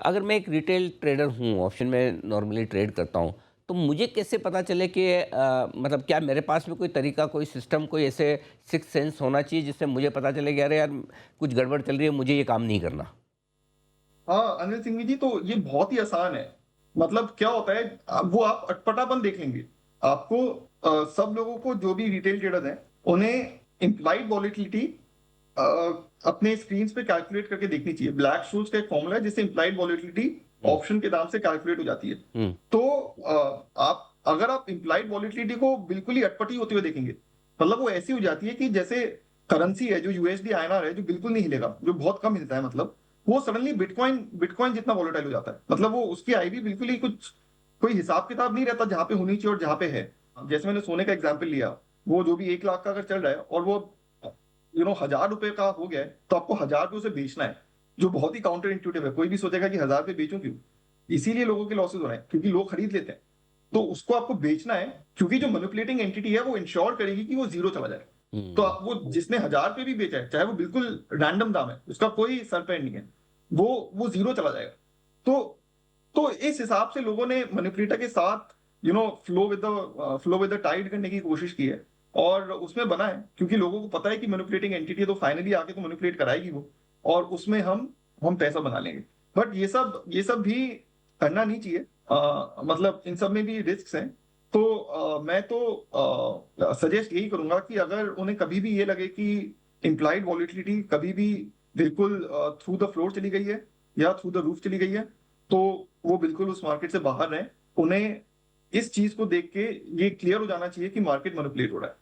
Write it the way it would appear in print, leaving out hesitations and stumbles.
अगर मैं एक रिटेल ट्रेडर हूँ, ऑप्शन में नॉर्मली ट्रेड करता हूँ, तो मुझे कैसे पता चले कि मतलब क्या मेरे पास में कोई तरीका, कोई सिस्टम, कोई ऐसे सिक्स्थ सेंस होना चाहिए जिससे मुझे पता चले कि अरे यार कुछ गड़बड़ चल रही है, मुझे ये काम नहीं करना? हाँ, अनिल सिंघवी जी, तो ये बहुत ही आसान है। मतलब क्या होता है, वो आप अटपटापन देख लेंगे। आपको सब लोगों को, जो भी रिटेल ट्रेडर हैं, उन्हें इम्प्लाइड वॉलिटिलिटी अपने स्क्रीन पे कैलकुलेट करके देखनी चाहिए। ब्लैक शूज का एक फॉर्मूला है जिससे इम्प्लाइड वॉलिटिलिटी हुँ, ऑप्शन के दाम से कैलकुलेट हो जाती है। हुँ, तो आप अगर आप इम्प्लाइड वॉलिटिलिटी को बिल्कुल ही अटपटी होते हुए देखेंगे, मतलब वो ऐसी हो जाती है कि जैसे करेंसी है जो यूएसडी आईएनआर है, जो बिल्कुल नहीं हिलेगा, जो बहुत कम हिलता है, मतलब वो सडनली बिटकॉइन बिटकॉइन जितना वॉलेटाइल हो जाता है। मतलब वो उसकी आईवी बिल्कुल ही कुछ, कोई हिसाब किताब नहीं रहता जहां पे होनी चाहिए और जहां पे है। जैसे मैंने सोने का एग्जाम्पल लिया, वो जो भी 1 लाख का अगर चल रहा है और वो 1000 रुपए का हो गया है, तो आपको 1000 रुपये उसे बेचना है, जो बहुत ही काउंटर इंट्यूटिव है। कोई भी सोचेगा कि 1000 रुपये बेचूं क्यों, इसीलिए लोगों के लॉसेज हो रहे हैं क्योंकि लोग खरीद लेते हैं। तो उसको आपको बेचना है, क्योंकि जो मैनिपुलेटिंग एंटिटी है वो इंश्योर करेगी कि वो जीरो चला जाए। तो हुँ। आप, वो जिसने 1000 रुपये भी बेचा है, चाहे वो बिल्कुल रैंडम दाम है, उसका कोई सर पैर नहीं है, वो जीरो चला जाएगा। तो इस हिसाब से लोगों ने मैनिपुलेटर के साथ फ्लो विद द टाइड करने की कोशिश की है, और उसमें बना है, क्योंकि लोगों को पता है कि मैनिपुलेटिंग एंटिटी है, तो फाइनली आके तो मैनिपुलेट कराएगी वो, और उसमें हम पैसा बना लेंगे। बट ये सब भी करना नहीं चाहिए। मतलब इन सब में भी रिस्क हैं। तो मैं तो सजेस्ट यही करूंगा कि अगर उन्हें कभी भी ये लगे कि इम्प्लाइड वॉलिटिलिटी कभी भी बिल्कुल थ्रू द फ्लोर चली गई है या थ्रू द रूफ चली गई है, तो वो बिल्कुल उस मार्केट से बाहर रहें। उन्हें इस चीज को देख के ये क्लियर हो जाना चाहिए कि मार्केट मैनिपुलेट हो रहा है।